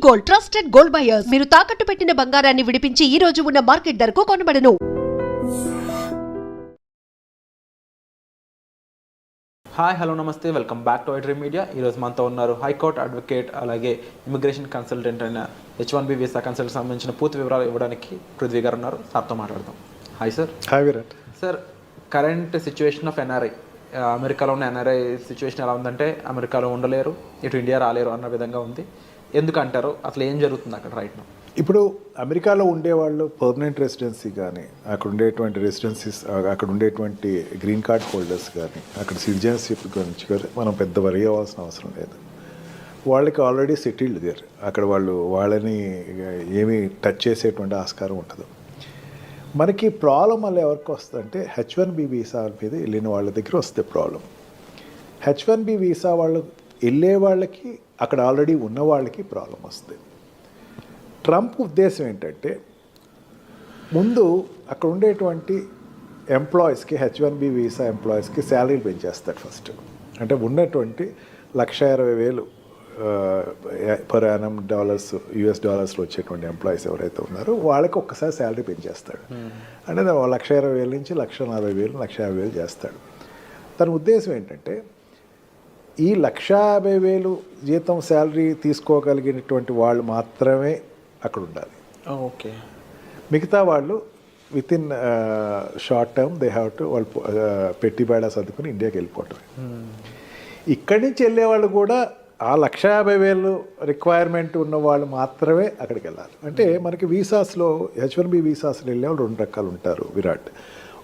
Gold, trusted gold buyers. మీరు తాకట్టు పెట్టిన బంగారాన్ని విడిపించి ఈ రోజు ఉన్న మార్కెట్ ధరకు కొనబడను. హాయ్ హలో నమస్తే, welcome back to iDream media. ఈరోజు మనతో ఉన్నారు హైకోర్టు అడ్వకేట్, అలాగే ఇమిగ్రేషన్ కన్సల్టెంట్ అయిన H1B వీసా కన్సల్ట్ సంబంధించిన పూర్తి వివరాలు ఇవ్వడానికి పృథ్వీ గారు ఉన్నారు. సార్తో మాట్లాడదాం. Hi sir. Hi Virat. Sir, current situation of NRI, అమెరికాలో ఉన్న ఎన్ఆర్ఐ సిచ్యువేషన్ ఎలా ఉందంటే అమెరికాలో ఉండలేరు, ఇటు ఇండియా రాలేరు అన్న విధంగా ఉంది. ఎందుకంటారు? అసలు ఏం జరుగుతుంది అక్కడ రైట్ నౌ? ఇప్పుడు అమెరికాలో ఉండేవాళ్ళు పర్మనెంట్ రెసిడెన్సీ కానీ, అక్కడ ఉండేటువంటి రెసిడెన్సీస్, అక్కడ ఉండేటువంటి గ్రీన్ కార్డ్ హోల్డర్స్ కానీ, అక్కడ సిటిజన్షిప్ గురించి కానీ మనం పెద్ద వరి అవ్వాల్సిన అవసరం లేదు. వాళ్ళకి ఆల్రెడీ సెటిల్డ్ దేర్. అక్కడ వాళ్ళని ఏమీ టచ్ చేసేటువంటి ఆస్కారం ఉండదు. మనకి ప్రాబ్లం వల్ల ఎవరికి వస్తుందంటే H1B వీసా మీద వెళ్ళిన వాళ్ళ దగ్గర వస్తే ప్రాబ్లం. H1B వీసా వాళ్ళు వెళ్ళే వాళ్ళకి, అక్కడ ఆల్రెడీ ఉన్న వాళ్ళకి ప్రాబ్లం వస్తుంది. ట్రంప్ ఉద్దేశం ఏంటంటే ముందు అక్కడ ఉండేటువంటి ఎంప్లాయీస్కి, H1B వీసా ఎంప్లాయీస్కి శాలరీలు పెంచేస్తాడు ఫస్ట్. అంటే ఉన్నటువంటి $1,20,000 పర్ యానం US డాలర్స్లో వచ్చేటువంటి ఎంప్లాయీస్ ఎవరైతే ఉన్నారో వాళ్ళకి ఒక్కసారి శాలరీ పెంచేస్తాడు. అంటే $1,20,000 నుంచి $1,40,000, $1,50,000 చేస్తాడు. తన ఉద్దేశం ఏంటంటే ఈ $150,000 జీతం శాలరీ తీసుకోగలిగినటువంటి వాళ్ళు మాత్రమే అక్కడ ఉండాలి. ఓకే. మిగతా వాళ్ళు with in short term they have to వాళ్ళు పెట్టి బేడా సర్దుకుని ఇండియాకి వెళ్ళిపోవటమే. ఇక్కడి నుంచి వెళ్ళేవాళ్ళు కూడా ఆ $150,000 రిక్వైర్మెంట్ ఉన్న వాళ్ళు మాత్రమే అక్కడికి వెళ్ళాలి. అంటే మనకి వీసాస్లో, H1B వీసాస్లో వెళ్ళేవాళ్ళు 2 రకాలు ఉంటారు విరాట్.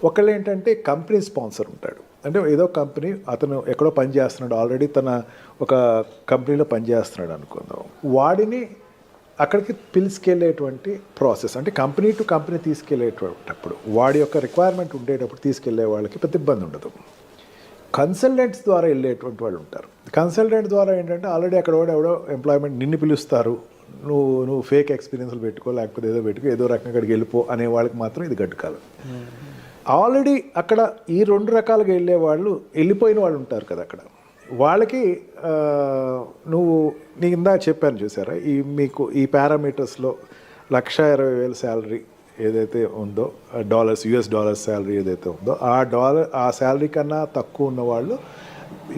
ఒకళ్ళు ఏంటంటే కంపెనీ స్పాన్సర్ ఉంటాడు. అంటే ఏదో కంపెనీ, అతను ఎక్కడో పని చేస్తున్నాడు, ఆల్రెడీ తన ఒక కంపెనీలో పనిచేస్తున్నాడు అనుకుందాం. వాడిని అక్కడికి పిలుచుకెళ్ళేటువంటి ప్రాసెస్, అంటే కంపెనీ టు కంపెనీ తీసుకెళ్ళేటప్పుడు వాడి యొక్క రిక్వైర్మెంట్ ఉండేటప్పుడు తీసుకెళ్లే వాళ్ళకి పెద్ద ఇబ్బంది ఉండదు. కన్సల్టెంట్స్ ద్వారా వెళ్ళేటువంటి వాళ్ళు ఉంటారు. కన్సల్టెంట్ ద్వారా ఏంటంటే ఆల్రెడీ అక్కడ ఎవడో ఎంప్లాయ్మెంట్ నిన్ను పిలుస్తారు, నువ్వు ఫేక్ ఎక్స్పీరియన్స్లు పెట్టుకో, లేకపోతే ఏదో పెట్టుకో, ఏదో రకంగా అక్కడికి వెళ్ళిపో అనే వాళ్ళకి మాత్రం ఇది గడ్డుకాలం. ఆల్రెడీ అక్కడ ఈ 2 రకాలుగా వెళ్ళే వాళ్ళు, వెళ్ళిపోయిన వాళ్ళు ఉంటారు కదా అక్కడ, వాళ్ళకి నీ ఇందాక చెప్పాను చూసారా, మీకు ఈ పారామీటర్స్లో $1,20,000 శాలరీ ఏదైతే ఉందో, US డాలర్స్ శాలరీ ఏదైతే ఉందో, ఆ శాలరీ కన్నా తక్కువ ఉన్న వాళ్ళు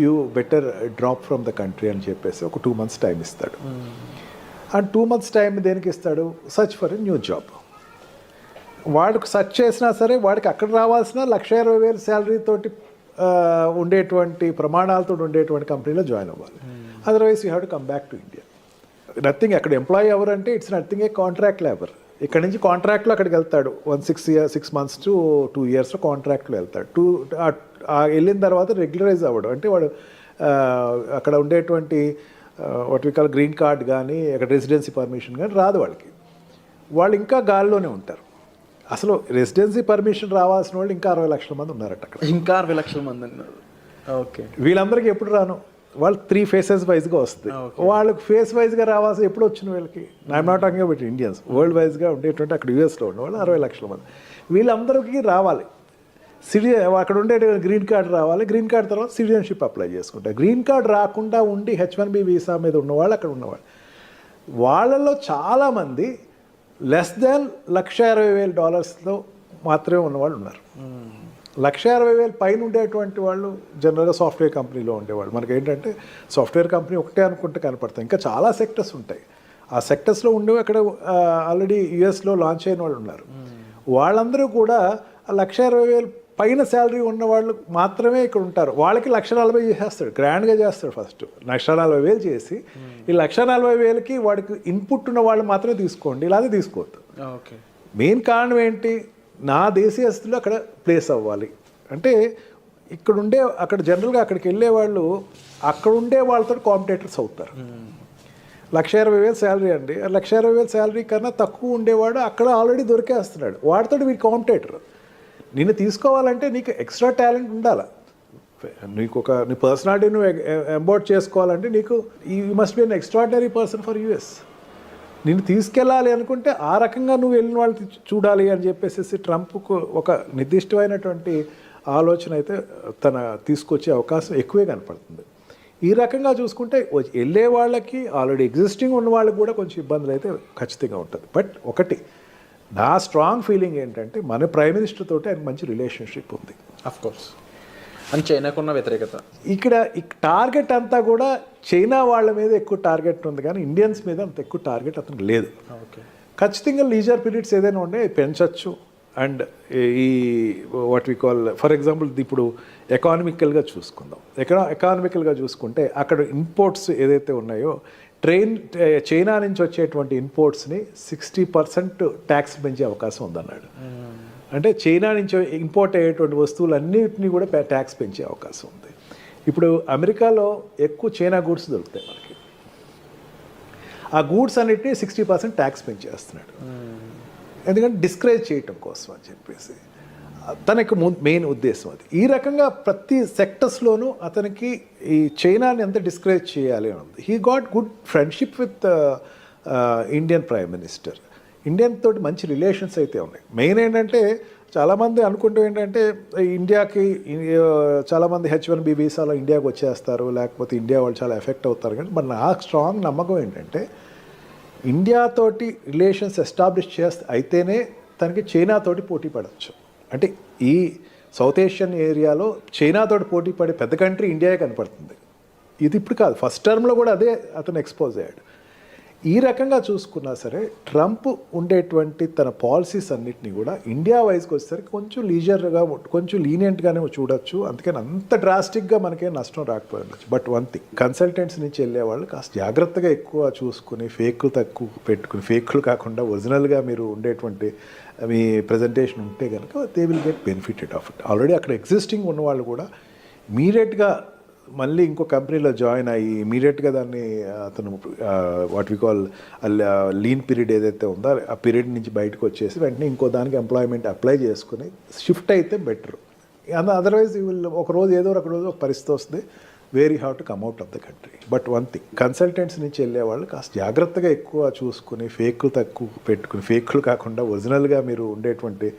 you better drop from the country అని చెప్పేసి ఒక 2 months టైం ఇస్తాడు. ఆ 2 months టైం దేనికి ఇస్తాడు? Search for a new job. వాడికి సర్చ్ చేసినా సరే వాడికి అక్కడ రావాల్సిన $1,20,000 శాలరీ తోటి ఉండేటువంటి ప్రమాణాలతో ఉండేటువంటి కంపెనీలో జాయిన్ అవ్వాలి. Otherwise you have to come back to India. Nothing, అక్కడ ఎంప్లాయీ ఎవరంటే it's nothing A contract labour. ఇక్కడ నుంచి కాంట్రాక్ట్లో అక్కడికి వెళ్తాడు. 6 months to 2 years కాంట్రాక్ట్లో వెళ్తాడు. వెళ్ళిన తర్వాత రెగ్యులరైజ్ అవ్వడం, అంటే వాడు అక్కడ ఉండేటువంటి what we call green card కానీ, అక్కడ రెసిడెన్సీ పర్మిషన్ కానీ రాదు వాళ్ళకి. వాళ్ళు ఇంకా గాల్లోనే ఉంటారు. అసలు రెసిడెన్సీ పర్మిషన్ రావాల్సిన వాళ్ళు ఇంకా 60 లక్షల మంది ఉన్నారట అక్కడ. ఇంకా 60 లక్షల మంది ఉన్నారు. ఓకే. వీళ్ళందరికీ ఎప్పుడు రాను, వాళ్ళు 3 phases వైజ్గా వస్తుంది. వాళ్ళకి ఫేస్ వైజ్గా రావాల్సి ఎప్పుడు వచ్చిన వీళ్ళకి, I'm not talking about Indians, world వైజ్గా ఉండేటువంటి అక్కడ US ఉన్న వాళ్ళు 60 లక్షల మంది. వీళ్ళందరికీ రావాలి. అక్కడ ఉండే గ్రీన్ కార్డ్ రావాలి. గ్రీన్ కార్డ్ తర్వాత సిటిజన్షిప్ అప్లై చేసుకుంటారు. గ్రీన్ కార్డ్ రాకుండా ఉండి H1B వీసా మీద ఉన్నవాళ్ళు అక్కడ ఉన్నవాళ్ళు, వాళ్ళలో చాలామంది లెస్ దాన్ $1,60,000 మాత్రమే ఉన్నవాళ్ళు ఉన్నారు. $1,60,000 పైన ఉండేటువంటి వాళ్ళు జనరల్గా సాఫ్ట్వేర్ కంపెనీలో ఉండేవాళ్ళు. మనకి ఏంటంటే సాఫ్ట్వేర్ కంపెనీ ఒకటే అనుకుంటే కనపడతాయి, ఇంకా చాలా సెక్టర్స్ ఉంటాయి. ఆ సెక్టర్స్లో ఉండేవి అక్కడ ఆల్రెడీ USలో లాంచ్ అయిన వాళ్ళు ఉన్నారు. వాళ్ళందరూ కూడా $1,60,000 పైన శాలరీ ఉన్న వాళ్ళు మాత్రమే ఇక్కడ ఉంటారు. వాళ్ళకి $1,40,000 చేసేస్తాడు, గ్రాండ్గా చేస్తాడు. ఫస్ట్ $1,40,000 చేసి ఈ $1,40,000కి వాడికి ఇన్పుట్ ఉన్న వాళ్ళు మాత్రమే తీసుకోండి, ఇలాగే తీసుకోవద్దు. ఓకే. మెయిన్ కారణం ఏంటి? నా దేశీయస్తులు అక్కడ ప్లేస్ అవ్వాలి. అంటే అక్కడ జనరల్గా అక్కడికి వెళ్ళే వాళ్ళు అక్కడ ఉండే వాళ్ళతో కాంపిటేటర్స్ అవుతారు. $1,20,000 శాలరీ అండి, $1,20,000 శాలరీ కన్నా తక్కువ ఉండేవాడు అక్కడ ఆల్రెడీ దొరికేస్తున్నాడు. వాడితో వీడి కాంపిటేటర్. నిన్ను తీసుకోవాలంటే నీకు ఎక్స్ట్రా టాలెంట్ ఉండాలి. నీ పర్సనాలిటీ నువ్వు ఎంబోర్డ్ చేసుకోవాలంటే నీకు you must be an extraordinary person for US. నిన్ను తీసుకెళ్ళాలి అనుకుంటే ఆ రకంగా నువ్వు వెళ్ళిన వాళ్ళు చూడాలి అని చెప్పేసి ట్రంప్కు ఒక నిర్దిష్టమైనటువంటి ఆలోచన అయితే తన తీసుకొచ్చే అవకాశం ఎక్కువే కనపడుతుంది. ఈ రకంగా చూసుకుంటే వెళ్ళే వాళ్ళకి ఆల్రెడీ ఎగ్జిస్టింగ్ ఉన్న వాళ్ళకి కూడా కొంచెం ఇబ్బందులు అయితే ఖచ్చితంగా ఉంటుంది. బట్ ఒకటి నా స్ట్రాంగ్ ఫీలింగ్ ఏంటంటే మన ప్రైమ్ మినిస్టర్ తోటి ఆయన మంచి రిలేషన్షిప్ ఉంది. Of course. అని చైనాకున్న వ్యతిరేకత ఇక్కడ టార్గెట్ అంతా కూడా చైనా వాళ్ళ మీద ఎక్కువ టార్గెట్ ఉంది, కానీ ఇండియన్స్ మీద అంత ఎక్కువ టార్గెట్ అతనికి లేదు. ఓకే. ఖచ్చితంగా లీజర్ పీరియడ్స్ ఏదైనా ఉండే పెంచవచ్చు. అండ్ ఈ what we call for example ఇప్పుడు ఎకానమికల్గా చూసుకుందాం. ఎకానమికల్గా చూసుకుంటే అక్కడ ఇంపోర్ట్స్ ఏదైతే ఉన్నాయో చైనా నుంచి వచ్చేటువంటి ఇంపోర్ట్స్ని 60% ట్యాక్స్ పెంచే అవకాశం ఉందన్నాడు. అంటే చైనా నుంచి ఇంపోర్ట్ అయ్యేటువంటి వస్తువులన్నిటినీ కూడా ట్యాక్స్ పెంచే అవకాశం ఉంది. ఇప్పుడు అమెరికాలో ఎక్కువ చైనా గూడ్స్ దొరుకుతాయి మనకి. ఆ గూడ్స్ అన్నిటినీ 60% ట్యాక్స్ పెంచేస్తున్నాడు. ఎందుకంటే డిస్కరేజ్ చేయటం కోసం అని చెప్పేసి తనకి మెయిన్ ఉద్దేశం అది. ఈ రకంగా ప్రతి సెక్టర్స్లోనూ అతనికి ఈ చైనాని ఎంత డిస్కరేజ్ చేయాలి అని ఉంది. He got good friendship with Indian prime minister. Indian తోటి మంచి రిలేషన్స్ అయితే ఉన్నాయి. మెయిన్ ఏంటంటే చాలామంది అనుకుంటూ ఏంటంటే ఇండియాకి చాలామంది H1B వీసాలో ఇండియాకి వచ్చేస్తారు, లేకపోతే ఇండియా వాళ్ళు చాలా ఎఫెక్ట్ అవుతారు. కానీ మరి నాకు స్ట్రాంగ్ నమ్మకం ఏంటంటే ఇండియాతోటి రిలేషన్స్ ఎస్టాబ్లిష్ అయితేనే తనకి చైనాతోటి పోటీ పడవచ్చు. అంటే ఈ సౌత్ ఏషియన్ ఏరియాలో చైనాతోటి పోటీ పడే పెద్ద కంట్రీ ఇండియాయే కనపడుతుంది. ఇది ఇప్పుడు కాదు, ఫస్ట్ టర్మ్లో కూడా అదే అతను ఎక్స్పోజ్ అయ్యాడు. ఈ రకంగా చూసుకున్నా సరే ట్రంప్ ఉండేటువంటి తన పాలసీస్ అన్నిటినీ కూడా ఇండియా వైజ్కి వచ్చేసరికి కొంచెం లీజర్గా కొంచెం లీనియంట్గానే చూడొచ్చు. అందుకని అంత డ్రాస్టిక్గా మనకేం నష్టం రాకపోవచ్చు. బట్ వన్ థింగ్, కన్సల్టెంట్స్ నుంచి వెళ్ళే వాళ్ళు కాస్త జాగ్రత్తగా ఎక్కువ చూసుకుని ఫేక్లు తక్కువ పెట్టుకుని, ఫేక్లు కాకుండా ఒరిజినల్గా మీరు ఉండేటువంటి మీ ప్రజెంటేషన్ ఉంటే కనుక they will get benefited of it. Already అక్కడ ఎగ్జిస్టింగ్ ఉన్నవాళ్ళు కూడా ఇమీడియట్గా మళ్ళీ ఇంకో కంపెనీలో జాయిన్ అయ్యి ఇమీడియట్గా దాన్ని అతను what we call lean period ఏదైతే ఉందో ఆ పీరియడ్ నుంచి బయటకు వచ్చేసి వెంటనే ఇంకో దానికి ఎంప్లాయ్మెంట్ అప్లై చేసుకుని షిఫ్ట్ అయితే బెటర్. అదర్వైజ్ ఒక రోజు ఏదో ఒక రోజు ఒక పరిస్థితి వస్తుంది, where you have to come out of the country. But one thing, consultants నుంచి వెళ్ళే వాళ్ళు కాస్త జాగ్రత్తగా ఎక్కువ చూసుకుని ఫేక్లు తక్కువ పెట్టుకుని, ఫేక్లు కాకుండా ఒరిజినల్గా మీరు ఉండేటువంటి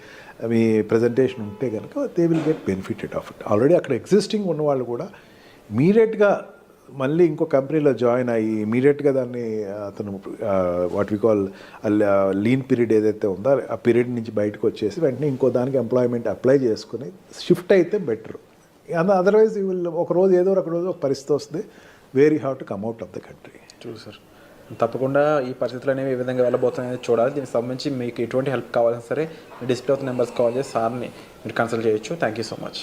మీ ప్రజెంటేషన్ ఉంటే కనుక they will get benefited of it. Already అక్కడ ఎగ్జిస్టింగ్ ఉన్నవాళ్ళు కూడా ఇమీడియట్గా మళ్ళీ ఇంకో కంపెనీలో జాయిన్ అయ్యి ఇమీడియట్గా దాన్ని అతను what we call lean period ఏదైతే ఉందో ఆ పీరియడ్ నుంచి బయటకు వచ్చేసి వెంటనే ఇంకో దానికి ఎంప్లాయ్మెంట్ అప్లై చేసుకుని షిఫ్ట్ అయితే బెటర్. అదర్వైజ్ ఒక రోజు ఏదో ఒక రోజు ఒక పరిస్థితి వస్తుంది, where you have to come out of the country. Sir తప్పకుండా ఈ పరిస్థితులు అనేవి ఏ విధంగా వెళ్ళబోతున్నాయని చూడాలి. దీనికి సంబంధించి మీకు ఎటువంటి హెల్ప్ కావాలన్నా సరే డిస్ప్లే అవుతున్న నెంబర్స్ కాల్ చేసి సార్ని మీరు కన్సల్ట్ చేయొచ్చు. Thank you so much.